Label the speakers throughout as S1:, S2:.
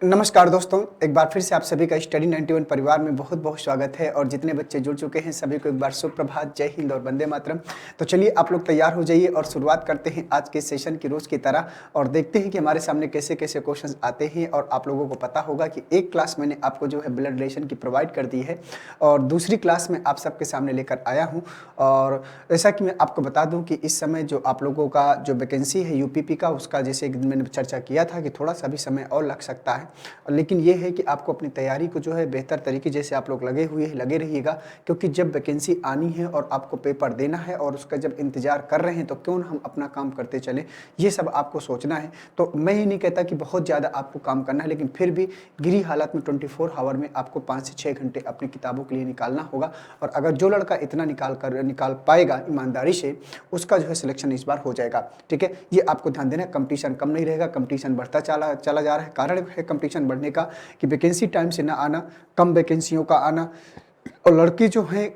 S1: नमस्कार दोस्तों, एक बार फिर से आप सभी का स्टडी 91 परिवार में बहुत बहुत स्वागत है। और जितने बच्चे जुड़ चुके हैं सभी को एक बार सुप्रभात, जय हिंद और वंदे मातरम। तो चलिए आप लोग तैयार हो जाइए और शुरुआत करते हैं आज के सेशन की रोज़ की तरह और देखते हैं कि हमारे सामने कैसे कैसे क्वेश्चंस आते हैं। और आप लोगों को पता होगा कि एक क्लास मैंने आपको जो है ब्लड रिलेशन की प्रोवाइड कर दी है और दूसरी क्लास में आप सबके सामने लेकर आया हूँ। और जैसा कि मैं आपको बता दूँ कि इस समय जो आप लोगों का जो वैकेंसी है यूपीपी का, उसका जैसे मैंने चर्चा किया था कि थोड़ा सा भी समय और लग सकता है। लेकिन ये है कि आपको अपनी तैयारी को जो है बेहतर तरीके जैसे आप लोग लगे रहिएगा, क्योंकि जब वैकेंसी आनी है और आपको पेपर देना है और उसका जब इंतजार कर रहे हैं तो क्यों ना हम अपना काम करते चलें, ये सब आपको सोचना है। तो मैं ये नहीं कहता कि बहुत ज़्यादा आपको काम करना है, लेकिन फिर भी गिरी हालत में 24 आवर में आपको 5 से 6 घंटे अपनी किताबों के लिए निकालना होगा। और अगर जो लड़का इतना निकाल पाएगा ईमानदारी से, उसका जो है सिलेक्शन इस बार हो जाएगा। ठीक है, ये आपको ध्यान देना है। कंपटीशन कम नहीं रहेगा, कंपटीशन बढ़ता चला जा रहा है। कारण है कंपटीशन बढ़ने का कि वैकेंसी टाइम से ना आना, कम वैकेंसियों का आना, और लड़के जो हैं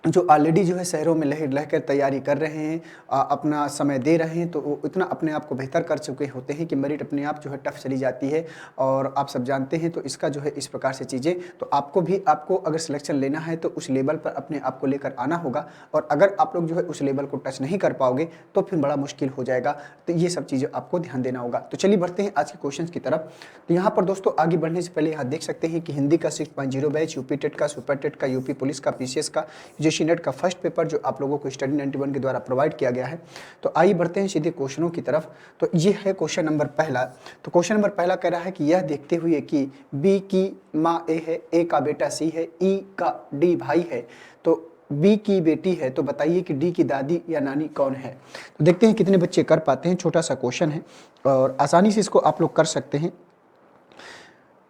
S1: जो ऑलरेडी जो है शहरों में रहकर तैयारी कर रहे हैं, अपना समय दे रहे हैं, तो वो इतना अपने आप को बेहतर कर चुके होते हैं कि मेरिट अपने आप जो है टफ चली जाती है। और आप सब जानते हैं, तो इसका जो है इस प्रकार से चीज़ें, तो आपको अगर सिलेक्शन लेना है तो उस लेवल पर अपने आप को लेकर आना होगा। और अगर आप लोग जो है उस लेवल को टच नहीं कर पाओगे तो फिर बड़ा मुश्किल हो जाएगा। तो ये सब चीज़ें आपको ध्यान देना होगा। तो चलिए बढ़ते हैं आज के क्वेश्चन की तरफ। तो यहाँ पर दोस्तों आगे बढ़ने से पहले यहाँ देख सकते हैं कि हिंदी का 6.0 बैच, यूपी टेट का, सुपर टेट का, यूपी पुलिस का, पीसीएस का, जेसी नेट का फर्स्ट पेपर जो आप लोगों को स्टडी 91 के द्वारा प्रोवाइड किया गया है। तो आइए बढ़ते हैं सीधे क्वेश्चनों की तरफ। तो ये है क्वेश्चन नंबर पहला। तो क्वेश्चन नंबर पहला कह रहा है कि यह देखते हुए कि बी की माँ ए है, ए का बेटा सी है, ई का डी भाई है, तो बी की बेटी है, तो बताइए कि डी की दादी या नानी कौन है। तो देखते हैं कितने बच्चे कर पाते हैं। छोटा सा क्वेश्चन है और आसानी से इसको आप लोग कर सकते हैं।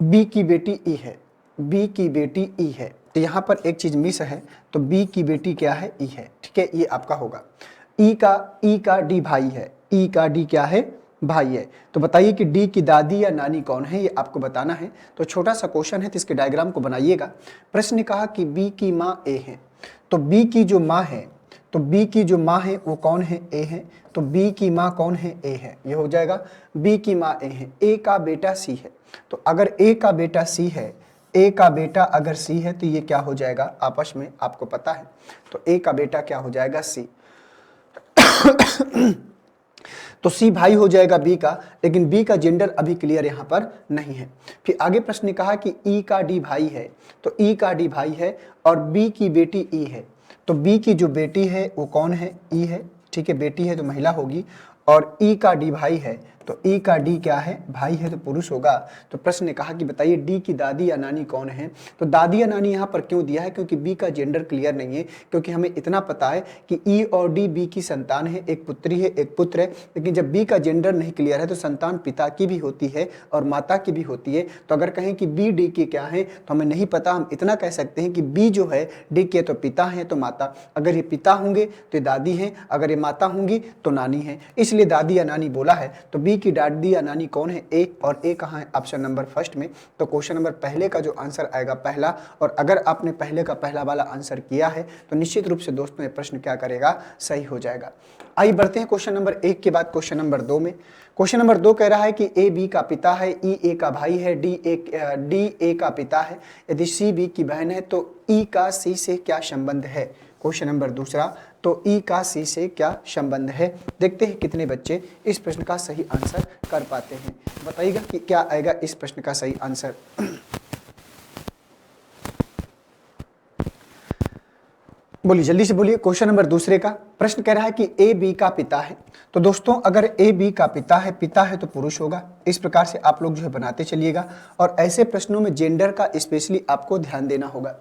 S1: बी की बेटी ई है, बी की बेटी ई है, तो यहाँ पर एक चीज मिस है, तो बी की बेटी क्या है, ई है। ठीक है, ये आपका होगा। ई का डी भाई है, ई का डी क्या है, भाई है। तो बताइए कि डी की दादी या नानी कौन है, ये आपको बताना है। तो छोटा सा क्वेश्चन है, तो इसके डायग्राम को बनाइएगा। प्रश्न ने कहा कि बी की माँ ए है, तो बी की जो माँ है, तो बी की जो माँ है वो कौन है, ए है। तो बी की माँ कौन है, ए है, ये हो जाएगा। बी की माँ ए है, ए का बेटा सी है, तो अगर ए का बेटा सी है, ए का बेटा अगर सी है, तो ये क्या हो जाएगा, आपस में आपको पता है, तो ए का बेटा क्या हो जाएगा, सी। तो सी भाई हो जाएगा बी का, लेकिन बी का जेंडर अभी क्लियर यहाँ पर नहीं है। फिर आगे प्रश्न ने कहा कि ई का डी भाई है, तो ई का डी भाई है और बी की बेटी ई है, तो बी की जो बेटी है वो कौन है, ई है। ठीक है, बेटी है तो महिला होगी। और ई का डी भाई है, तो ई का डी क्या है, भाई है, तो पुरुष होगा। तो प्रश्न ने कहा कि बताइए डी की दादी या नानी कौन है। तो दादी या नानी यहाँ पर क्यों दिया है, क्योंकि बी का जेंडर क्लियर नहीं है। क्योंकि हमें इतना पता है कि ई और डी बी की संतान है, एक पुत्री है एक पुत्र है, लेकिन जब बी का जेंडर नहीं क्लियर है तो संतान पिता की भी होती है और माता की भी होती है। तो अगर कहें कि बी डी की क्या है तो हमें नहीं पता। हम इतना कह सकते हैं कि बी जो है डी के तो पिता है तो माता, अगर ये पिता होंगे तो ये दादी हैं, अगर ये माता होंगी तो नानी है, इसलिए दादी या नानी बोला है। तो बी की दादी या नानी कौन है, ए, और ए कहाँ है, ऑप्शन नंबर फर्स्ट में। तो क्वेश्चन नंबर पहले का जो आंसर आएगा पहला, और अगर आपने पहले का पहला वाला आंसर किया है तो निश्चित रूप से दोस्तों ये प्रश्न क्या करेगा, सही हो जाएगा। आइए बढ़ते हैं क्वेश्चन नंबर 1 के बाद क्वेश्चन नंबर 2 में। क्वेश्चन नंबर 2 कह रहा है कि ए बी का पिता है, ई ए का भाई है, डी ए का पिता है, यदि सी बी की बहन है तो ई का सी से क्या संबंध है। क्वेश्चन नंबर दूसरा, तो ई का सी से क्या संबंध है। देखते हैं कितने बच्चे इस प्रश्न का सही आंसर कर पाते हैं। बताइएगा कि क्या आएगा इस प्रश्न का सही आंसर। बोलिए, जल्दी से बोलिए। क्वेश्चन नंबर दूसरे का प्रश्न कह रहा है कि ए बी का पिता है। तो दोस्तों अगर ए बी का पिता है तो पुरुष होगा। इस प्रकार से आप लोग जो है बनाते चलिएगा। और ऐसे प्रश्नों में जेंडर का स्पेशली आपको ध्यान देना होगा।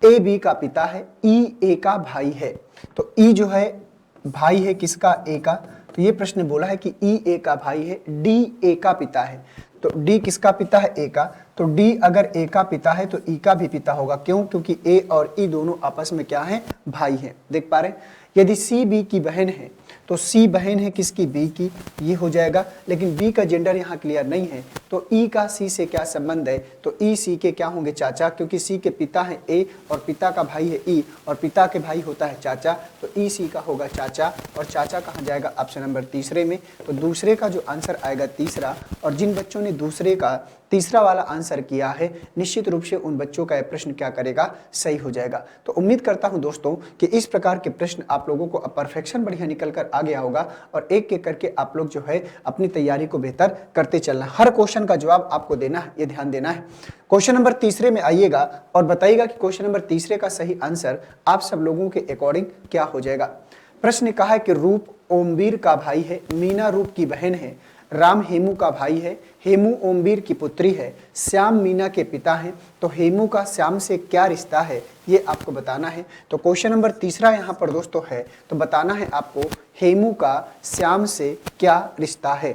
S1: ए बी का पिता है, ई ए का भाई है, तो ई जो है भाई है किसका, ए का। तो ये प्रश्न बोला है कि ई ए का भाई है, डी ए का पिता है, तो डी किसका पिता है, ए का। तो डी अगर ए का पिता है तो ई का भी पिता होगा। क्यों, क्योंकि ए और ई दोनों आपस में क्या है, भाई हैं। देख पा रहे हैं, यदि सी बी की बहन है तो सी बहन है किसकी, बी की, ये हो जाएगा। लेकिन बी का जेंडर यहाँ क्लियर नहीं है, तो ई का सी से क्या संबंध है, तो ई सी के क्या होंगे, चाचा, क्योंकि सी के पिता है ए और पिता का भाई है ई और पिता के भाई होता है चाचा, तो ई सी का होगा चाचा। और चाचा कहाँ जाएगा, ऑप्शन नंबर तीसरे में। तो दूसरे का जो आंसर आएगा तीसरा, और जिन बच्चों ने दूसरे का तीसरा वाला आंसर किया है निश्चित रूप से उन बच्चों का यह प्रश्न क्या करेगा, सही हो जाएगा। तो उम्मीद करता हूं दोस्तों कि इस प्रकार के प्रश्न आप लोगों को परफेक्शन बढ़िया निकल कर आ गया होगा और एक एक करके आप लोग जो है अपनी तैयारी को बेहतर करते चलना। हर क्वेश्चन का जवाब आपको देना है, ये ध्यान देना है। क्वेश्चन नंबर तीसरे में आइएगा और बताइएगा कि क्वेश्चन नंबर तीसरे का सही आंसर आप सब लोगों के अकॉर्डिंग क्या हो जाएगा। प्रश्न कहा है कि रूप ओमवीर का भाई है, मीना रूप की बहन है, राम हेमू का भाई है, हेमू ओमवीर की पुत्री है, श्याम मीना के पिता हैं, तो हेमू का श्याम से क्या रिश्ता है, ये आपको बताना है। तो क्वेश्चन नंबर तीसरा यहाँ पर दोस्तों है, तो बताना है आपको हेमू का श्याम से क्या रिश्ता है।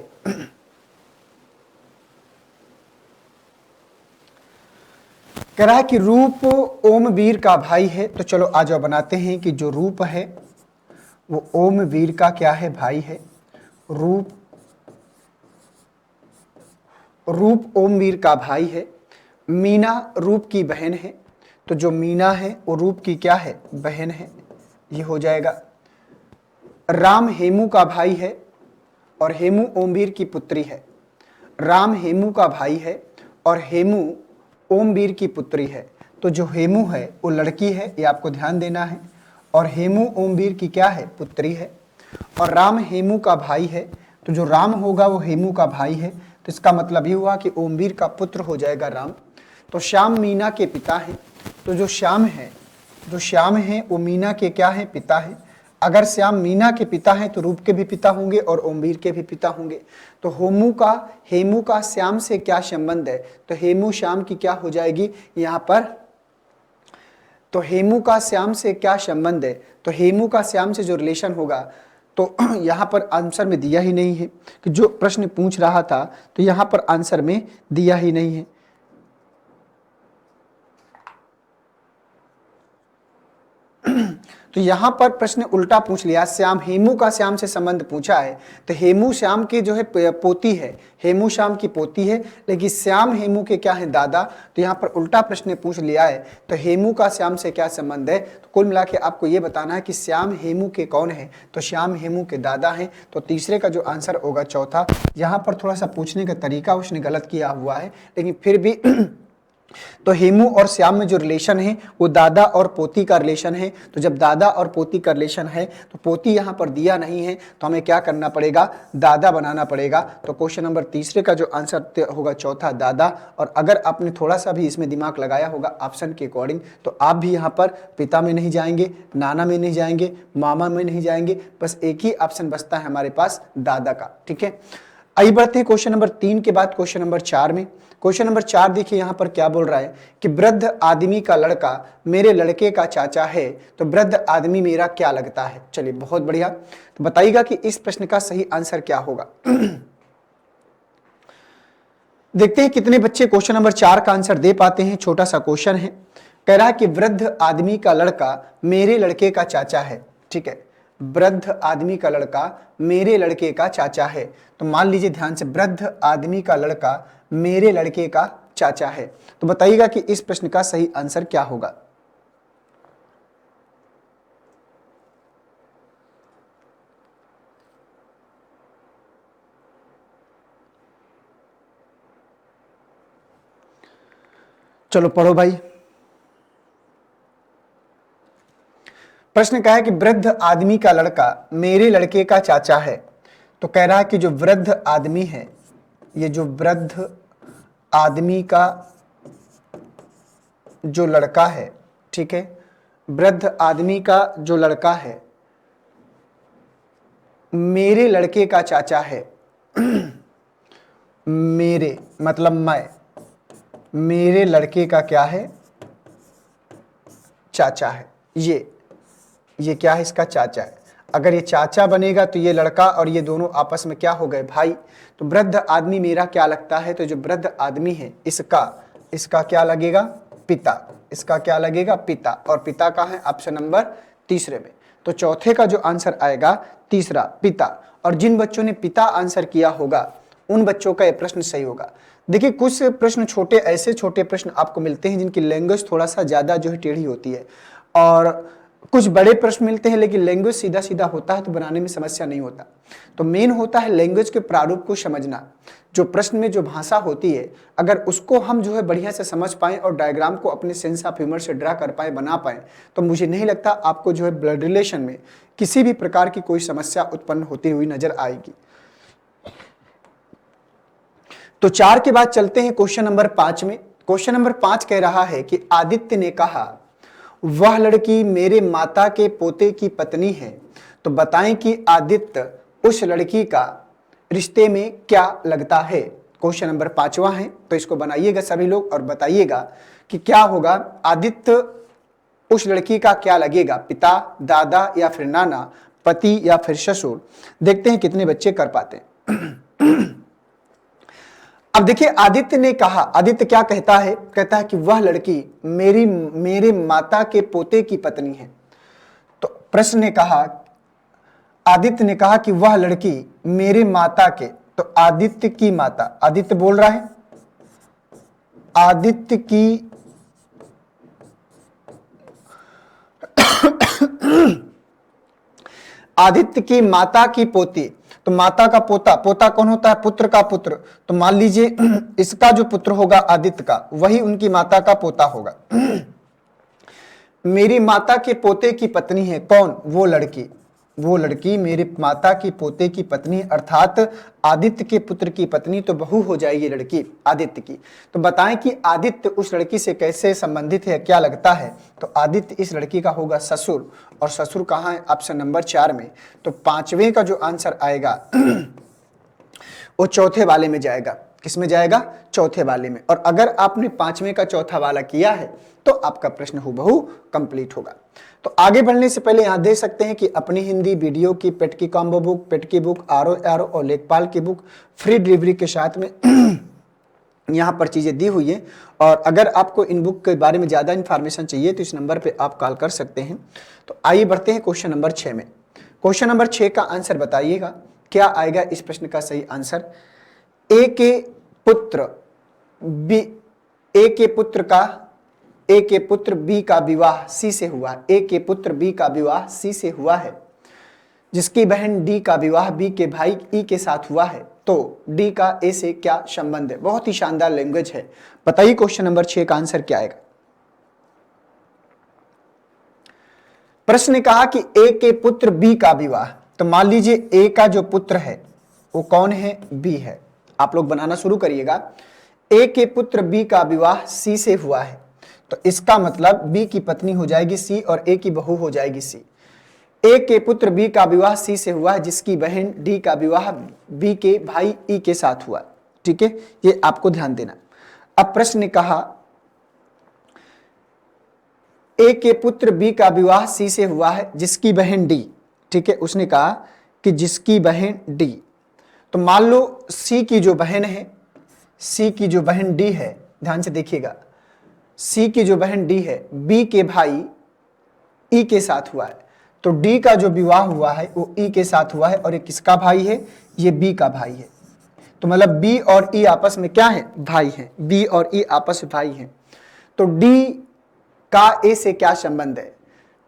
S1: कह रहा है कि रूप ओमवीर का भाई है, तो चलो आ जाओ बनाते हैं कि जो रूप है वो ओमवीर का क्या है, भाई है। रूप ओमवीर का भाई है, मीना रूप की बहन है, तो जो मीना है वो रूप की क्या है, बहन है, ये हो जाएगा। राम हेमू का भाई है और हेमू ओमवीर की पुत्री है। राम हेमू का भाई है और हेमू ओमवीर की पुत्री है, तो जो हेमू है वो लड़की है, ये आपको ध्यान देना है, और हेमू ओमवीर की क्या है, पुत्री है। और राम हेमू का भाई है, तो जो राम होगा वो हेमू का भाई है, तो इसका मतलब ये हुआ कि ओमवीर का पुत्र हो जाएगा राम। तो श्याम मीना के पिता हैं, तो जो श्याम है वो मीना के क्या है, पिता है। अगर श्याम मीना के पिता हैं तो रूप के भी पिता होंगे और ओमवीर के भी पिता होंगे। तो हेमू का श्याम से क्या संबंध है, तो हेमू श्याम की क्या हो जाएगी यहाँ पर, तो हेमू का श्याम से क्या संबंध है, तो हेमू का श्याम से जो रिलेशन होगा, तो यहाँ पर आंसर में दिया ही नहीं है कि जो प्रश्न पूछ रहा था, तो यहाँ पर आंसर में दिया ही नहीं है। तो यहाँ पर प्रश्न उल्टा पूछ लिया, श्याम हेमू का श्याम से संबंध पूछा है, तो हेमू श्याम के जो है पोती है, हेमू श्याम की पोती है, लेकिन श्याम हेमू के क्या है, दादा। तो यहाँ पर उल्टा प्रश्न पूछ लिया है, तो हेमू का श्याम से क्या संबंध है, तो कुल मिला के आपको ये बताना है कि श्याम हेमू के कौन है, तो श्याम हेमू के दादा हैं। तो तीसरे का जो आंसर होगा चौथा। यहाँ पर थोड़ा सा पूछने का तरीका उसने गलत किया हुआ है, लेकिन फिर भी तो हेमू और श्याम में जो रिलेशन है वो दादा और पोती का रिलेशन है। तो जब दादा और पोती का रिलेशन है तो पोती यहाँ पर दिया नहीं है, तो हमें क्या करना पड़ेगा, दादा बनाना पड़ेगा। तो क्वेश्चन नंबर तीसरे का जो आंसर होगा चौथा, दादा। और अगर आपने थोड़ा सा भी इसमें दिमाग लगाया होगा ऑप्शन के अकॉर्डिंग, तो आप भी यहाँ पर पिता में नहीं जाएंगे, नाना में नहीं जाएंगे, मामा में नहीं जाएंगे, बस एक ही ऑप्शन बचता है हमारे पास, दादा का। ठीक है, आइए बढ़ते हैं क्वेश्चन नंबर 3 के बाद क्वेश्चन नंबर 4 में। क्वेश्चन नंबर 4 देखिए यहाँ पर क्या बोल रहा है कि वृद्ध आदमी का लड़का मेरे लड़के का चाचा है, तो वृद्ध आदमी मेरा क्या लगता है। चलिए बहुत बढ़िया, तो बताइएगा कि इस प्रश्न का सही आंसर क्या होगा। देखते हैं कितने बच्चे क्वेश्चन नंबर 4 का आंसर दे पाते हैं। छोटा सा क्वेश्चन है, कह रहा है कि वृद्ध आदमी का लड़का मेरे लड़के का चाचा है। ठीक है, वृद्ध आदमी का लड़का मेरे लड़के का चाचा है। तो मान लीजिए ध्यान से, वृद्ध आदमी का लड़का मेरे लड़के का चाचा है, तो बताइएगा कि इस प्रश्न का सही आंसर क्या होगा। चलो पढ़ो भाई। प्रश्न क्या है कि वृद्ध आदमी का लड़का मेरे लड़के का चाचा है, तो कह रहा है कि जो वृद्ध आदमी है, ये जो वृद्ध आदमी का जो लड़का है, ठीक है, वृद्ध आदमी का जो लड़का है मेरे लड़के का चाचा है। मेरे मतलब मैं, मेरे लड़के का क्या है, चाचा है। ये क्या है, इसका चाचा है। अगर ये चाचा बनेगा तो ये लड़का और ये दोनों आपस में क्या हो गए, भाई। तो वृद्ध आदमी मेरा क्या लगता है, तो जो वृद्ध आदमी है इसका क्या लगेगा, पिता। इसका क्या लगेगा, पिता। और पिता का है ऑप्शन नंबर तीसरे में। तो चौथे का जो आंसर आएगा तीसरा पिता। और जिन बच्चों ने पिता आंसर किया होगा उन बच्चों का यह प्रश्न सही होगा। देखिए कुछ प्रश्न छोटे, ऐसे छोटे प्रश्न आपको मिलते हैं जिनकी लैंग्वेज थोड़ा सा ज्यादा जो है टेढ़ी होती है, और कुछ बड़े प्रश्न मिलते हैं लेकिन लैंग्वेज सीधा सीधा होता है तो बनाने में समस्या नहीं होता। तो मेन होता है लैंग्वेज के प्रारूप को समझना। जो प्रश्न में जो भाषा होती है अगर उसको हम जो है बढ़िया से समझ पाएं और डायग्राम को अपने सेंस ऑफ ह्यूमर से ड्रा कर पाए, बना पाए, तो मुझे नहीं लगता आपको जो है ब्लड रिलेशन में किसी भी प्रकार की कोई समस्या उत्पन्न होती हुई नजर आएगी। तो 4 के बाद चलते हैं क्वेश्चन नंबर 5 में। क्वेश्चन नंबर 5 कह रहा है कि आदित्य ने कहा वह लड़की मेरे माता के पोते की पत्नी है, तो बताएं कि आदित्य उस लड़की का रिश्ते में क्या लगता है। क्वेश्चन नंबर 5वां है, तो इसको बनाइएगा सभी लोग और बताइएगा कि क्या होगा। आदित्य उस लड़की का क्या लगेगा, पिता, दादा या फिर नाना, पति या फिर ससुर। देखते हैं कितने बच्चे कर पाते हैं। अब देखिए आदित्य ने कहा, आदित्य क्या कहता है, कहता है कि वह लड़की मेरे माता के पोते की पत्नी है। तो प्रश्न ने कहा, आदित्य ने कहा कि वह लड़की मेरे माता के, तो आदित्य की माता, आदित्य बोल रहा है आदित्य की आदित्य की माता की पोती। तो माता का पोता, पोता कौन होता है, पुत्र का पुत्र। तो मान लीजिए इसका जो पुत्र होगा आदित्य का, वही उनकी माता का पोता होगा। मेरी माता के पोते की पत्नी है कौन, वो लड़की मेरे माता की पोते की पत्नी, अर्थात आदित्य के पुत्र की पत्नी, तो बहू हो जाएगी लड़की आदित्य की। तो बताएं कि आदित्य उस लड़की से कैसे संबंधित है, क्या लगता है। तो आदित्य इस लड़की का होगा ससुर, और ससुर कहाँ है, ऑप्शन नंबर 4 में। तो 5वें का जो आंसर आएगा वो चौथे वाले में जाएगा। किसमें जाएगा, चौथे वाले में। और अगर आपने 5वें का चौथा वाला किया है तो आपका प्रश्न हूबहू कंप्लीट होगा। तो आगे बढ़ने से पहले यहां देख सकते हैं कि अपनी हिंदी वीडियो की पेट की कॉम्बो बुक, पेट की बुक, आर और लेखपाल की बुक फ्री डिलीवरी के साथ में यहाँ पर चीजें दी हुई है। और अगर आपको इन बुक के बारे में ज्यादा इंफॉर्मेशन चाहिए तो इस नंबर पे आप कॉल कर सकते हैं। तो आइए बढ़ते हैं क्वेश्चन नंबर 6 में। क्वेश्चन नंबर 6 का आंसर बताइएगा, क्या आएगा इस प्रश्न का सही आंसर। ए के पुत्र बी, ए के पुत्र बी का विवाह सी से हुआ। ए के पुत्र बी का विवाह सी से हुआ है, जिसकी बहन डी का विवाह बी के भाई ई के साथ हुआ है, तो डी का ए से क्या संबंध है। बहुत ही शानदार लैंग्वेज है। बताइए क्वेश्चन नंबर 6 का आंसर क्या आएगा। प्रश्न ने कहा कि ए के पुत्र बी का विवाह, तो मान लीजिए ए का जो पुत्र है वो कौन है, बी है। आप लोग बनाना शुरू करिएगा। ए के पुत्र बी का विवाह सी से हुआ है, तो इसका मतलब बी की पत्नी हो जाएगी सी और ए की बहू हो जाएगी सी। ए के पुत्र बी का विवाह सी से हुआ है, जिसकी बहन डी का विवाह बी के भाई ई के साथ हुआ। ठीक है, ये आपको ध्यान देना। अब प्रश्न ने कहा ए के पुत्र बी का विवाह सी से हुआ है, जिसकी बहन डी। ठीक है, उसने कहा कि जिसकी बहन डी, तो मान लो सी की जो बहन है, सी की जो बहन डी है, ध्यान से देखिएगा, सी की जो बहन डी है बी के भाई ई के साथ हुआ है। तो डी का जो विवाह हुआ है वो ई के साथ हुआ है, और ये किसका भाई है, ये बी का भाई है। तो मतलब बी और ई आपस में क्या है, भाई हैं। बी और ई आपस में भाई हैं। तो डी का ए से क्या संबंध है,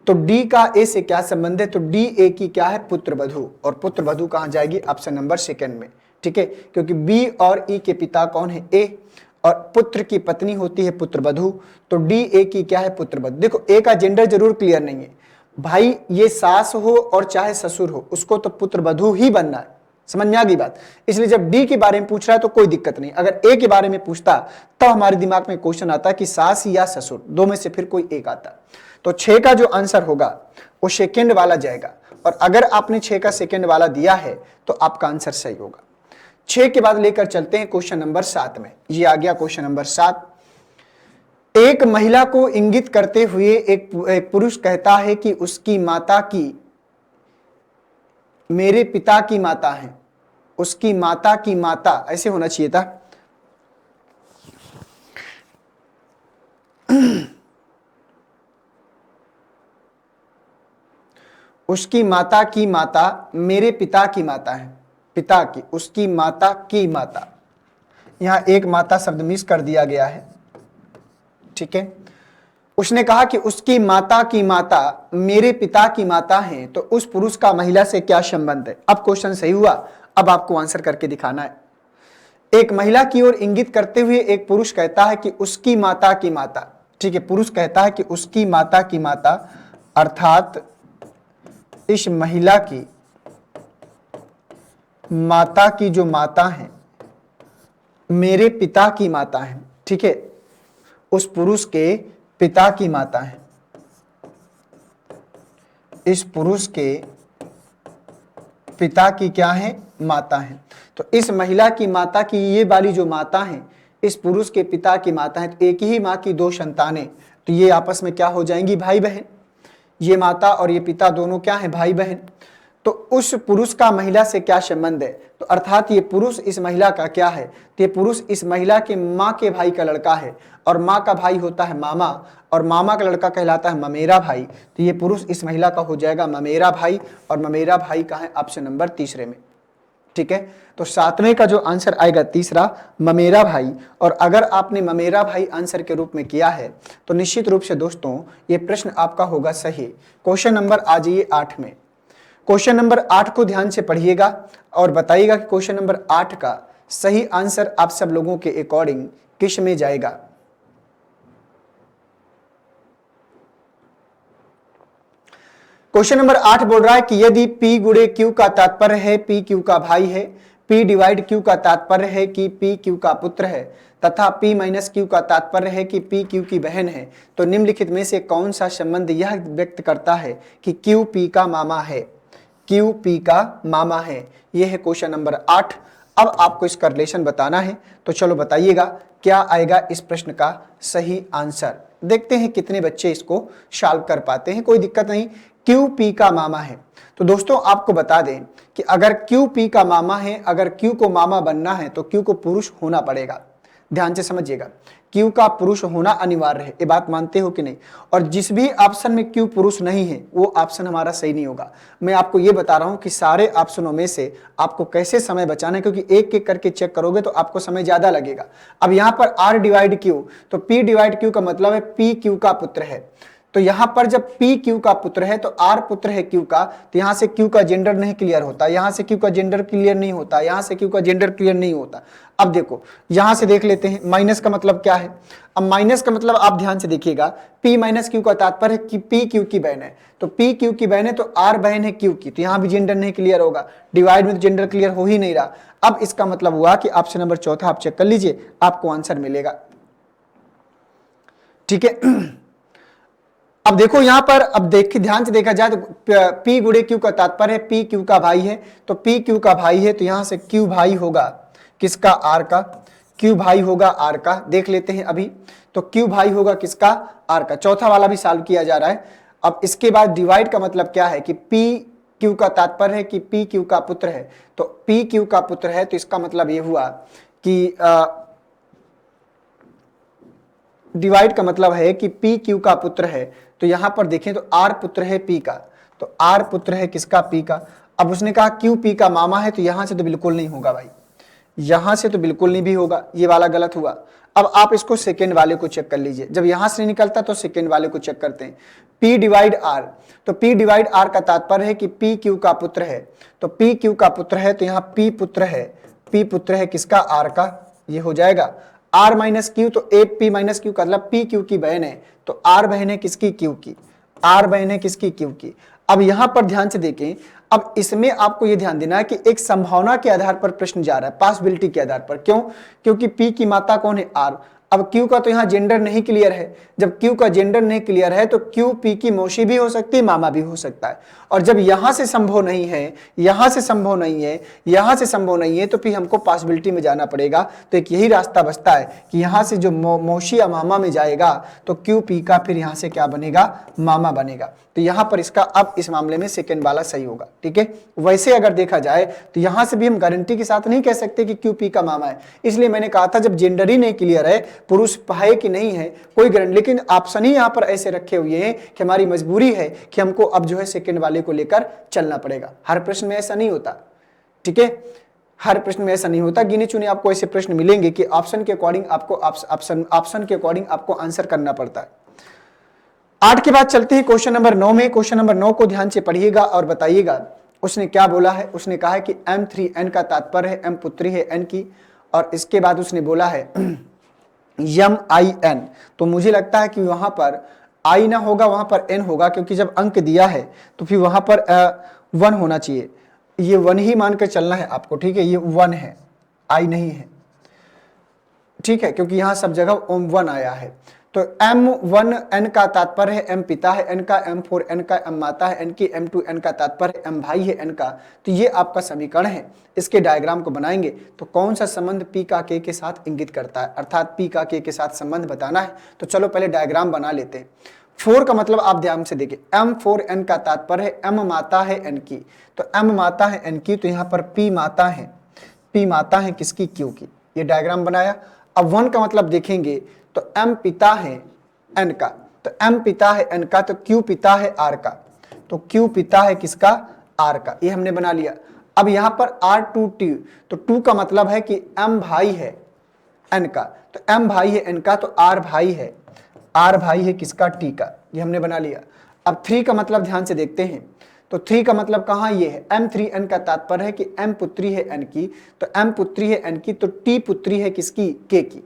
S1: तो डी का ए से क्या संबंध है, तो डी ए की क्या है, पुत्र वधू। और पुत्र वधू कहां जाएगी, ऑप्शन नंबर 2 में। ठीक है, क्योंकि बी और ई के पिता कौन है, ए, और पुत्र की पत्नी होती है पुत्र वधू, तो डी ए की क्या है, पुत्र वधू। देखो ए का जेंडर जरूर क्लियर नहीं है भाई, ये सास हो और चाहे ससुर हो, उसको तो पुत्र वधू ही बनना है। समझ में आ गई बात। इसलिए जब डी के बारे में पूछ रहा है तो कोई दिक्कत नहीं। अगर ए के बारे में पूछता तो हमारे दिमाग में क्वेश्चन आता कि सास या ससुर, दो में से फिर कोई एक आता। तो 6 का जो आंसर होगा वो सेकेंड वाला जाएगा, और अगर आपने 6 का सेकेंड वाला दिया है तो आपका आंसर सही होगा। 6 के बाद लेकर चलते हैं क्वेश्चन नंबर 7 में। ये आ गया क्वेश्चन नंबर 7। एक महिला को इंगित करते हुए एक पुरुष कहता है कि उसकी माता की मेरे पिता की माता है, उसकी माता की माता, ऐसे होना चाहिए था। उसकी माता की माता मेरे पिता की माता है, पिता की, उसकी माता की माता, यहां एक माता शब्द मिस कर दिया गया है, ठीक है। उसने कहा कि उसकी माता की माता मेरे पिता की माता है, तो उस पुरुष का महिला से क्या संबंध है। अब क्वेश्चन सही हुआ, अब आपको आंसर करके दिखाना है। एक महिला की ओर इंगित करते हुए एक पुरुष कहता है कि उसकी माता की माता, ठीक है, पुरुष कहता है कि उसकी माता की माता, अर्थात इस महिला की माता की जो माता है मेरे पिता की माता है, ठीक है, उस पुरुष के पिता की माता है, इस पुरुष के पिता की क्या है, माता है। तो इस महिला की माता की ये वाली जो माता है इस पुरुष के पिता की माता है, तो एक ही माँ की दो संतानें, तो ये आपस में क्या हो जाएंगी, भाई बहन। ये माता और ये पिता दोनों क्या है, भाई बहन। तो उस पुरुष का महिला से क्या संबंध है, तो अर्थात ये पुरुष इस महिला का क्या है, तो ये पुरुष इस महिला के माँ के भाई का लड़का है, और माँ का भाई होता है मामा, और मामा का लड़का कहलाता है ममेरा भाई। तो ये पुरुष इस महिला का हो जाएगा ममेरा भाई, और ममेरा भाई का है ऑप्शन नंबर तीसरे में, ठीक है। तो सातवें का जो आंसर आएगा तीसरा, ममेरा भाई। और अगर आपने ममेरा भाई आंसर के रूप में किया है तो निश्चित रूप से दोस्तों ये प्रश्न आपका होगा सही। क्वेश्चन नंबर आ जाइए 8 में। क्वेश्चन नंबर 8 को ध्यान से पढ़िएगा और बताइएगा कि क्वेश्चन नंबर 8 का सही आंसर आप सब लोगों के अकॉर्डिंग किस में जाएगा। क्वेश्चन नंबर 8 बोल रहा है कि यदि P गुणे Q का तात्पर्य है P Q का भाई है, P डिवाइड Q का तात्पर्य है कि P Q का पुत्र है, तथा P माइनस Q का तात्पर्य है कि P Q की बहन है, तो निम्नलिखित में से कौन सा संबंध यह व्यक्त करता है कि Q P का मामा है, Q P का मामा है। यह है क्वेश्चन नंबर 8। अब आपको इसका रिलेशन बताना है, तो चलो बताइएगा क्या आएगा इस प्रश्न का सही आंसर। देखते हैं कितने बच्चे इसको सॉल्व कर पाते हैं, कोई दिक्कत नहीं। क्यू पी का मामा है, तो दोस्तों आपको बता दें कि अगर क्यू पी का मामा है, अगर क्यू को मामा बनना है तो क्यू को पुरुष होना पड़ेगा। ध्यान से समझिएगा, क्यू का पुरुष होना अनिवार्य है, ये बात मानते हो कि नहीं। और जिस भी ऑप्शन में क्यू पुरुष नहीं है वो ऑप्शन हमारा सही नहीं होगा। मैं आपको ये बता रहा हूं कि सारे ऑप्शनों में से आपको कैसे समय बचाना है, क्योंकि एक एक करके चेक करोगे तो आपको समय ज्यादा लगेगा। अब यहां पर आर डिवाइड क्यू, तो पी डिवाइड क्यू का मतलब है पी क्यू का पुत्र है, तो यहां पर जब P Q का पुत्र है तो R पुत्र है Q का, तो यहां से Q का जेंडर नहीं क्लियर होता, यहां से Q का जेंडर क्लियर नहीं होता, यहां से Q का जेंडर क्लियर नहीं होता। अब देखो यहां से देख लेते हैं माइनस का मतलब क्या है। अब माइनस का मतलब आप ध्यान से देखिएगा, P माइनस Q का तात्पर्य है कि P Q की बहन है, तो P Q की बहन है तो R बहन है Q की, तो यहां भी जेंडर नहीं क्लियर होगा, डिवाइड में तो जेंडर क्लियर हो ही नहीं रहा। अब इसका मतलब हुआ कि ऑप्शन नंबर चौथा आप चेक कर लीजिए, आपको आंसर मिलेगा, ठीक है। अब देखो यहां पर, अब देखिए ध्यान से देखा जाए तो P गुणे Q का तात्पर्य है P Q का भाई है, तो P Q का भाई है तो यहां से Q भाई होगा किसका, R का, Q भाई होगा R का। देख लेते हैं अभी, तो Q भाई होगा किसका, R का। चौथा वाला भी सॉल्व किया जा रहा है। अब इसके बाद डिवाइड का मतलब क्या है कि P Q का तात्पर्य है कि P Q का पुत्र है, तो P Q का पुत्र है तो इसका मतलब ये हुआ कि डिवाइड का मतलब है कि P Q का पुत्र है, तो यहां पर देखें तो R पुत्र है P का, तो R पुत्र है किसका, P का। अब उसने कहा Q P का मामा है, तो यहां से तो बिल्कुल नहीं होगा भाई, यहां से तो बिल्कुल नहीं भी होगा, ये वाला गलत हुआ। अब आप इसको सेकेंड वाले को चेक कर लीजिए, जब यहां से नहीं निकलता तो सेकेंड वाले को चेक करते हैं। P डिवाइड R, तो P डिवाइड R का तात्पर्य है कि P Q का पुत्र है, तो P Q का पुत्र है तो यहाँ P पुत्र है, P पुत्र है किसका, R का, ये हो जाएगा। R माइनस क्यू, तो ए P माइनस क्यू का मतलब P Q की बहन है, तो R बहन है किसकी, Q की, R बहन है किसकी, Q की। अब यहां पर ध्यान से देखें, अब इसमें आपको यह ध्यान देना है कि एक संभावना के आधार पर प्रश्न जा रहा है, पॉसिबिलिटी के आधार पर। क्यों, क्योंकि P की माता कौन है, R। अब Q का तो यहां जेंडर नहीं क्लियर है, जब Q का जेंडर नहीं क्लियर है तो Q P की मौसी भी हो सकती है, मामा भी हो सकता है। और जब यहां से संभव नहीं है, यहां से संभव नहीं है, यहां से संभव नहीं है, तो फिर हमको पॉसिबिलिटी में जाना पड़ेगा। तो एक यही रास्ता बचता है कि यहां से जो मौसी या मामा में जाएगा तो Q P का फिर यहां से क्या बनेगा, मामा बनेगा। तो यहां पर इसका अब इस मामले में सेकेंड वाला सही होगा, ठीक है। वैसे अगर देखा जाए तो यहां से भी हम गारंटी के साथ नहीं कह सकते कि Q P का मामा है, इसलिए मैंने कहा था जब जेंडर ही नहीं क्लियर है, पुरुष है कि नहीं है कोई गारंटी, लेकिन ऑप्शन ही यहाँ पर ऐसे रखे हुए हैं कि हमारी मजबूरी है कि हमको अब जो है सेकंड वाले को लेकर चलना पड़ेगा। हर प्रश्न में ऐसा नहीं होता, ठीक है, हर प्रश्न में ऐसा नहीं होता। गिने चुने आपको ऐसे प्रश्न मिलेंगे कि ऑप्शन के अकॉर्डिंग आपको ऑप्शन के अकॉर्डिंग आपको आंसर करना पड़ता है। 8 के बाद चलते हैं क्वेश्चन नंबर 9 में। क्वेश्चन नंबर 9 को ध्यान से पढ़िएगा और बताइएगा उसने क्या बोला है। उसने कहा है कि M3N का तात्पर्य है M पुत्री है N की, और इसके बाद उसने बोला है MIN। तो मुझे लगता है कि वहां पर I ना होगा, वहां पर N होगा, क्योंकि जब अंक दिया है तो फिर वहां पर 1 होना चाहिए। ये 1 ही मानकर चलना है आपको, ठीक है, ये 1 है, I नहीं है, ठीक है, क्योंकि यहां सब जगह 1 आया है। तो M1N का तात्पर्य है M पिता है N का, M4N का M माता है N की, M2N का तात्पर्य M भाई है N का। तो ये आपका समीकरण है। इसके डायग्राम को बनाएंगे तो कौन सा संबंध P का K के साथ इंगित करता है, अर्थात P का K के साथ संबंध बताना है। तो चलो पहले डायग्राम बना लेते हैं। 4 का मतलब आप ध्यान से देखिए, M4N का तात्पर्य है M माता है N की, तो M माता है N की, तो यहाँ पर P माता है, P माता है किसकी, Q की। ये डायग्राम बनाया। अब 1 का मतलब देखेंगे तो M पिता है N का, तो M पिता है N का, तो Q पिता है R का, तो Q पिता है किसका, R का। ये हमने बना लिया। अब यहाँ पर R2T, तो 2 का मतलब है कि M भाई है N का, तो M भाई है N का, तो R भाई है, R भाई है किसका, T का। ये हमने बना लिया। अब 3 का मतलब ध्यान से देखते हैं, तो 3 का मतलब कहाँ ये है, M3N का तात्पर्य है कि M पुत्री है N की, तो M पुत्री है N की, तो T पुत्री है किसकी, K की,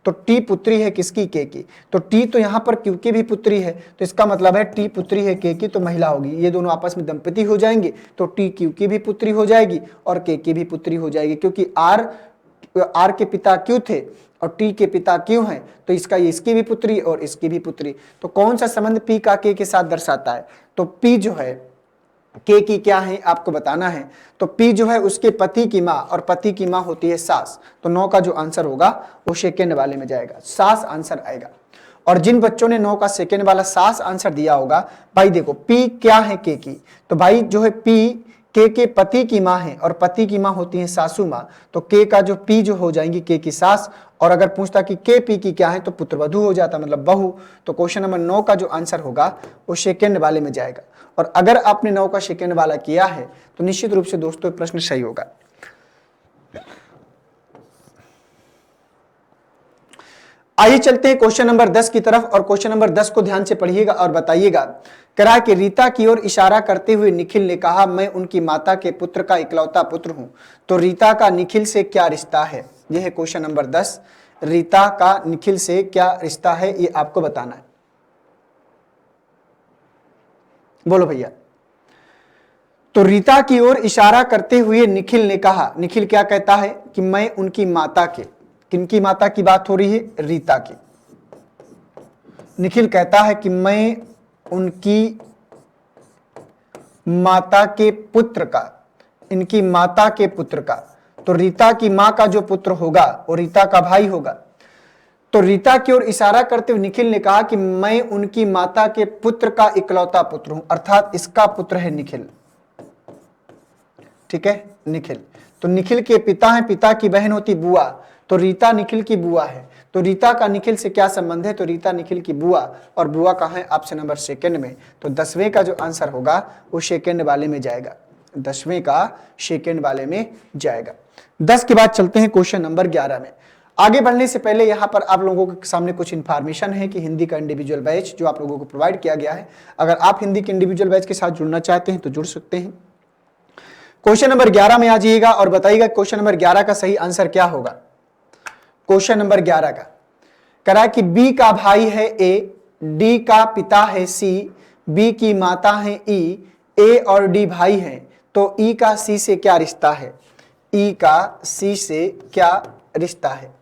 S1: तो T पुत्री है किसकी, K की। तो T तो यहाँ पर Q की भी पुत्री है, तो इसका मतलब है T पुत्री है K की, तो महिला होगी। ये दोनों आपस में दंपति हो जाएंगे, तो T Q की भी पुत्री हो जाएगी और K की भी पुत्री हो जाएगी, क्योंकि R के पिता Q थे और T के पिता Q हैं, तो इसकी भी पुत्री और इसकी भी पुत्री। तो कौन सा संबंध P का K के साथ दर्शाता है, तो P जो है K की क्या है आपको बताना है। तो P जो है उसके पति की माँ, और पति की माँ होती है सास। तो 9 का जो आंसर होगा वो सेकेंड वाले में जाएगा, सास आंसर आएगा। और जिन बच्चों ने 9 का सेकेंड वाला सास आंसर दिया होगा, भाई देखो P क्या है K की, तो भाई जो है P K के पति की माँ है, और पति की माँ होती है सासू माँ, तो K का जो P जो हो जाएंगी K की सास। और अगर पूछता कि K P की क्या है, तो पुत्रवधू हो जाता, मतलब बहू। तो क्वेश्चन नंबर 9 का जो आंसर होगा वो सेकेंड वाले में जाएगा। और अगर आपने 9 का सेकेंड वाला किया है तो निश्चित रूप से दोस्तों प्रश्न सही होगा। आइए चलते हैं क्वेश्चन नंबर 10 की तरफ, और क्वेश्चन नंबर 10 को ध्यान से पढ़िएगा और बताइएगा। करा कि रीता की ओर इशारा करते हुए निखिल ने कहा, मैं उनकी माता के पुत्र का इकलौता पुत्र हूं। तो रीता का निखिल से क्या रिश्ता है, यह है क्वेश्चन नंबर 10। रीता का निखिल से क्या रिश्ता है, ये आपको बताना है। बोलो भैया। तो रीता की ओर इशारा करते हुए निखिल ने कहा, निखिल क्या कहता है कि मैं उनकी माता के, किनकी माता की बात हो रही है, रीता की। निखिल कहता है कि मैं उनकी माता के पुत्र का, इनकी माता के पुत्र का, तो रीता की मां का जो पुत्र होगा वो रीता का भाई होगा। तो रीता की ओर इशारा करते हुए निखिल ने कहा कि मैं उनकी माता के पुत्र का इकलौता पुत्र हूं, अर्थात इसका पुत्र है निखिल, ठीक है, निखिल। तो निखिल के पिता हैं, पिता की बहन होती बुआ, तो रीता निखिल की बुआ है। तो रीता का निखिल से क्या संबंध है, तो रीता निखिल की बुआ, और बुआ कहाँ है, ऑप्शन नंबर सेकंड में। तो 10वें का जो आंसर होगा वो सेकंड वाले में जाएगा, 10वें का सेकंड वाले में जाएगा। 10 के बाद चलते हैं क्वेश्चन नंबर 11 में। आगे बढ़ने से पहले यहाँ पर आप लोगों के सामने कुछ इन्फॉर्मेशन है कि हिंदी का इंडिविजुअल बैच जो आप लोगों को प्रोवाइड किया गया है, अगर आप हिंदी के इंडिविजुअल बैच के साथ जुड़ना चाहते हैं तो जुड़ सकते हैं। क्वेश्चन नंबर 11 में आ जाइएगा और बताइएगा क्वेश्चन नंबर 11 का सही आंसर क्या होगा। क्वेश्चन नंबर 11 का करा कि बी का भाई है ए, डी का पिता है सी, बी की माता है ई, ए और डी भाई हैं, तो ई का सी से क्या रिश्ता है, ई का सी से क्या रिश्ता है।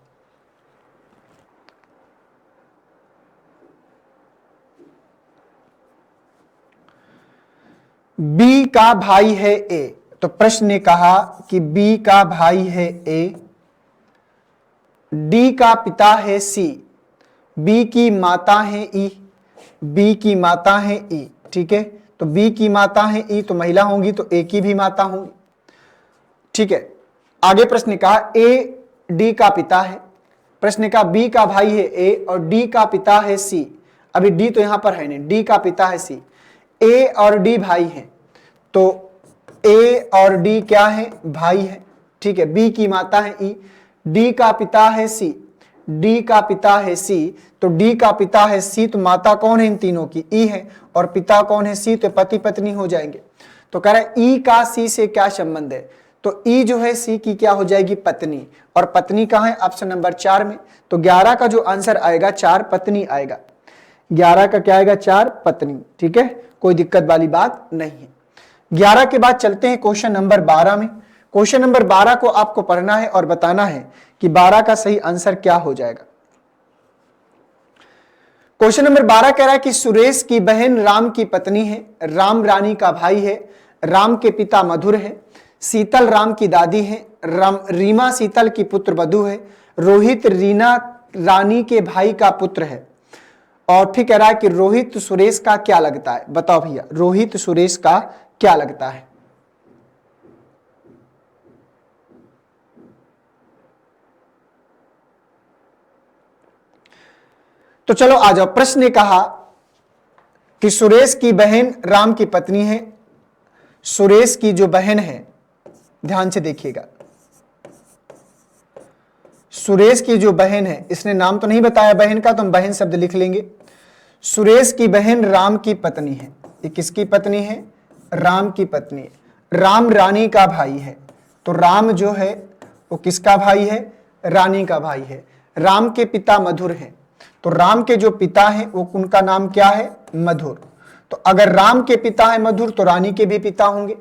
S1: बी का भाई है ए, तो प्रश्न ने कहा कि बी का भाई है ए, डी का पिता है सी, बी की माता है ई, बी की माता है ई, ठीक है। तो बी की माता है ई तो महिला होंगी, तो ए की भी माता होंगी, ठीक है। आगे प्रश्न ने कहा ए डी का पिता है, प्रश्न का बी का भाई है ए और डी का पिता है सी। अभी डी तो यहां पर है नहीं, डी का पिता है सी, ए और डी भाई हैं, तो ए और डी क्या है, भाई है, ठीक है। बी की माता है ई, डी का पिता है सी, डी का पिता है सी, तो डी का पिता है सी, तो माता कौन है इन तीनों की, ई है, और पिता कौन है सी, तो पति पत्नी हो जाएंगे। तो कह रहा है ई का सी से क्या संबंध है, तो ई जो है सी की क्या हो जाएगी, पत्नी, और पत्नी कहाँ है, ऑप्शन नंबर 4 में। तो 11 का जो आंसर आएगा 4 पत्नी आएगा, 11 का क्या आएगा, 4 पत्नी, ठीक है, कोई दिक्कत वाली बात नहीं है। 11 के बाद चलते हैं क्वेश्चन नंबर 12 में। क्वेश्चन नंबर 12 को आपको पढ़ना है और बताना है कि 12 का सही आंसर क्या हो जाएगा। क्वेश्चन नंबर 12 कह रहा है कि सुरेश की बहन राम की पत्नी है, राम रानी का भाई है, राम के पिता मधुर है, शीतल राम की दादी है, रीमा शीतल की पुत्र वधू है, रोहित रीना रानी के भाई का पुत्र है, और फिर कह रहा है कि रोहित सुरेश का क्या लगता है। बताओ भैया, रोहित सुरेश का क्या लगता है। तो चलो आ जाओ। प्रश्न ने कहा कि सुरेश की बहन राम की पत्नी है, सुरेश की जो बहन है, ध्यान से देखिएगा, सुरेश की जो बहन है, इसने नाम तो नहीं बताया बहन का, तो हम बहन शब्द लिख लेंगे। सुरेश की बहन राम की पत्नी है, ये किसकी पत्नी है, राम की पत्नी है, राम रानी का भाई है, तो राम जो है वो किसका भाई है, रानी का भाई है। राम के पिता मधुर हैं, तो राम के जो पिता हैं वो उनका नाम क्या है, मधुर, तो अगर राम के पिता है मधुर तो रानी के भी पिता होंगे।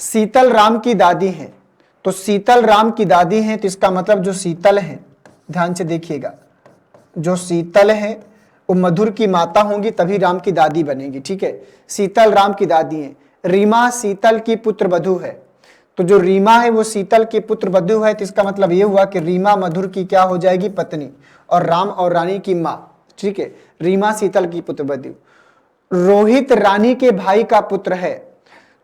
S1: शीतल राम की दादी हैं, तो शीतल राम की दादी हैं, तो इसका मतलब जो शीतल है, ध्यान से देखिएगा, जो शीतल है वो मधुर की माता होंगी, तभी राम की दादी बनेगी, ठीक है। शीतल राम की दादी है। रीमा शीतल की पुत्र वधू है, तो जो रीमा है वो शीतल की पुत्र वधू है, तो इसका मतलब ये हुआ कि रीमा मधुर की क्या हो जाएगी, पत्नी, और राम और रानी की माँ, ठीक है। रीमा शीतल की पुत्र वधू। रोहित रानी के भाई का पुत्र है,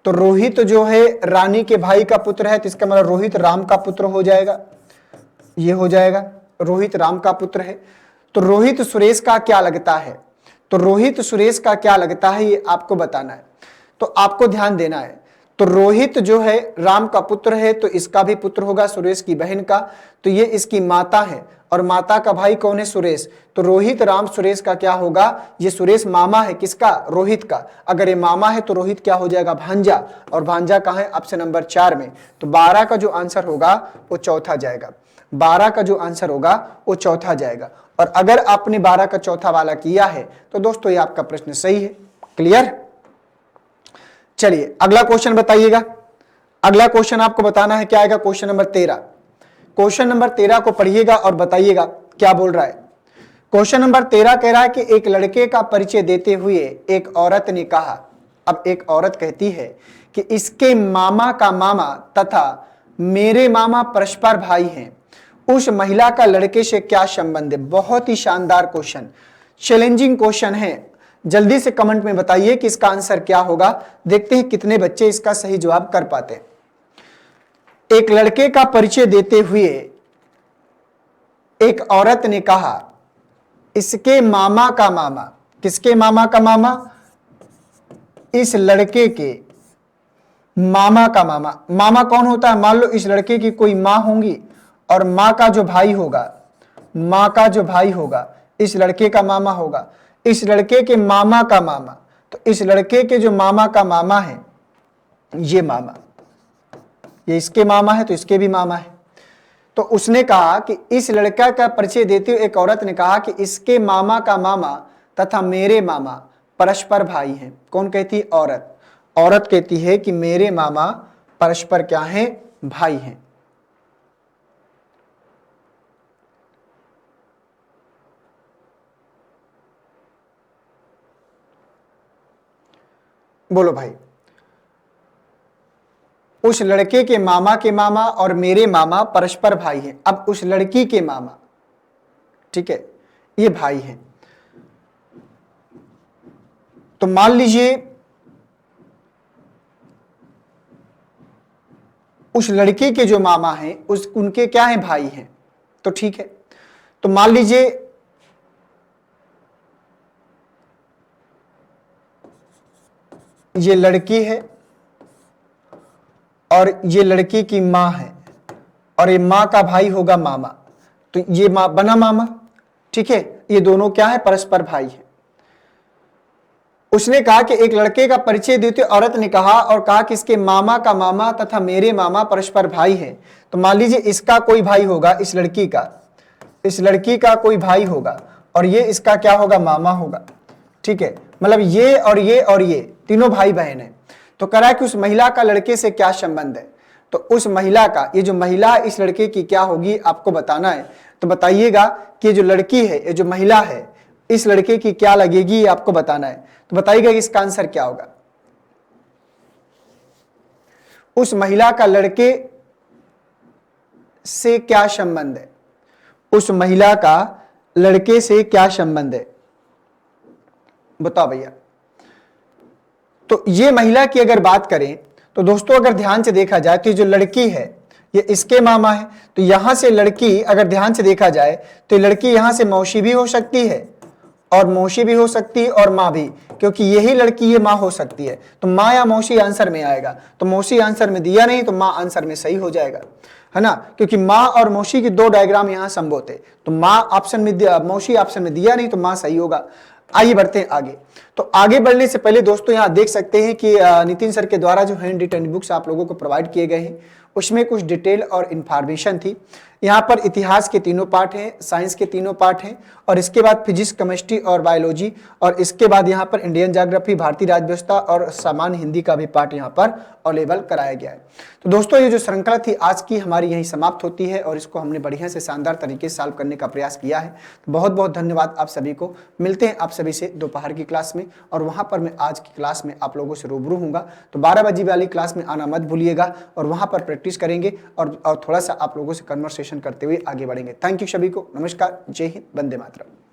S1: तो रोहित जो है रानी के भाई का पुत्र है, तो इसका मतलब रोहित राम का पुत्र हो जाएगा, ये हो जाएगा, रोहित राम का पुत्र है। तो रोहित सुरेश का क्या लगता है, तो रोहित सुरेश का क्या लगता है ये आपको बताना है, तो आपको ध्यान देना है। तो रोहित जो है राम का पुत्र है, तो इसका भी पुत्र होगा सुरेश की बहन का, तो ये इसकी माता है, और माता का भाई कौन है, सुरेश, तो रोहित राम सुरेश का क्या होगा, ये सुरेश मामा है किसका, रोहित का। अगर ये मामा है तो रोहित क्या हो जाएगा, भांजा, और भांजा कहाँ है, ऑप्शन नंबर 4 में। तो 12 का जो आंसर होगा वो चौथा जाएगा, 12 का जो आंसर होगा वो चौथा जाएगा। और अगर आपने 12 का चौथा वाला किया है तो दोस्तों ये आपका प्रश्न सही है। क्लियर। चलिए अगला क्वेश्चन बताइएगा। अगला क्वेश्चन आपको बताना है क्या आएगा, क्वेश्चन नंबर 13। क्वेश्चन नंबर 13 को पढ़िएगा और बताइएगा क्या बोल रहा है। क्वेश्चन नंबर 13 कह रहा है कि एक लड़के का परिचय देते हुए एक औरत ने कहा, अब एक औरत कहती है कि इसके मामा का मामा तथा मेरे मामा परस्पर भाई हैं, उस महिला का लड़के से क्या संबंध है। बहुत ही शानदार क्वेश्चन, चैलेंजिंग क्वेश्चन है। जल्दी से कमेंट में बताइए कि इसका आंसर क्या होगा। देखते हैं कितने बच्चे इसका सही जवाब कर पाते हैं। एक लड़के का परिचय देते हुए एक औरत ने कहा इसके मामा का मामा, किसके मामा का मामा, इस लड़के के मामा का मामा। मामा कौन होता है, मान लो इस लड़के की कोई मां होंगी और मां का जो भाई होगा, मां का जो भाई होगा इस लड़के का मामा होगा, इस लड़के के मामा का मामा, तो इस लड़के के जो मामा का मामा है ये मामा, ये इसके मामा है तो इसके भी मामा है। तो उसने कहा कि इस लड़का का परिचय देते हुए एक औरत ने कहा कि इसके मामा का मामा तथा मेरे मामा परस्पर भाई हैं। कौन कहती है, औरत। औरत कहती है कि मेरे मामा परस्पर क्या हैं, भाई हैं। बोलो भाई। उस लड़के के मामा और मेरे मामा परस्पर भाई हैं। अब उस लड़की के मामा, ठीक है, ये भाई हैं। तो मान लीजिए उस लड़की के जो मामा हैं उनके क्या हैं, भाई हैं, तो ठीक है। तो मान लीजिए ये लड़की है और ये लड़की की मां है और ये मां का भाई होगा मामा, तो ये बना मामा, ठीक है। ये दोनों क्या है, परस्पर भाई है। उसने कहा कि एक लड़के का परिचय देते औरत ने कहा और कहा कि इसके मामा का मामा तथा मेरे मामा परस्पर भाई हैं। तो मान लीजिए इसका कोई भाई होगा, इस लड़की का कोई भाई होगा और ये इसका क्या होगा, मामा होगा, ठीक है। मतलब ये और ये और ये तीनों भाई बहन है। तो कह रहा है कि उस महिला का लड़के से क्या संबंध है। तो उस महिला का, ये जो महिला है इस लड़के की क्या होगी आपको बताना है। तो बताइएगा कि जो लड़की है, ये जो महिला है इस लड़के की क्या लगेगी, ये आपको बताना है। तो बताइएगा कि इसका आंसर क्या होगा। उस महिला का लड़के से क्या संबंध है, उस महिला का लड़के से क्या संबंध है, बताओ भैया। तो ये महिला की अगर बात करें तो दोस्तों अगर ध्यान से देखा जाए तो ये जो लड़की है ये इसके मामा है। तो यहां से लड़की अगर ध्यान से देखा जाए तो लड़की यहां से मौसी भी हो सकती है और मौसी भी हो सकती है और माँ भी, क्योंकि यही लड़की ये माँ हो सकती है। तो माँ या मौसी आंसर में आएगा। तो मौसी आंसर में दिया नहीं तो माँ आंसर में सही हो जाएगा, है ना, क्योंकि माँ और मौसी की दो डायग्राम यहाँ संभव थे। तो माँ ऑप्शन में दिया, मौसी ऑप्शन में दिया नहीं तो माँ सही होगा। आइए बढ़ते हैं आगे। तो आगे बढ़ने से पहले दोस्तों यहाँ देख सकते हैं कि नितिन सर के द्वारा जो हैंड रिटन बुक्स आप लोगों को प्रोवाइड किए गए हैं उसमें कुछ डिटेल और इंफॉर्मेशन थी। यहाँ पर इतिहास के तीनों पार्ट हैं, साइंस के तीनों पार्ट हैं और इसके बाद फिजिक्स, केमिस्ट्री और बायोलॉजी, और इसके बाद यहाँ पर इंडियन ज्योग्राफी, भारतीय राज्य व्यवस्था और सामान्य हिंदी का भी पार्ट यहाँ पर अवेलेबल कराया गया है। तो दोस्तों ये जो श्रृंखला थी आज की हमारी यहीं समाप्त होती है और इसको हमने बढ़िया से शानदार तरीके से सॉल्व करने का प्रयास किया है। तो बहुत बहुत धन्यवाद आप सभी को। मिलते हैं आप सभी से दोपहर की क्लास में और वहाँ पर मैं आज की क्लास में आप लोगों से रूबरू हूँगा। तो 12 बजे वाली क्लास में आना मत भूलिएगा और वहाँ पर प्रैक्टिस करेंगे और थोड़ा सा आप लोगों से कन्वर्सेशन करते हुए आगे बढ़ेंगे। थैंक यू सभी को। नमस्कार, जय हिंद, वंदे मातरम।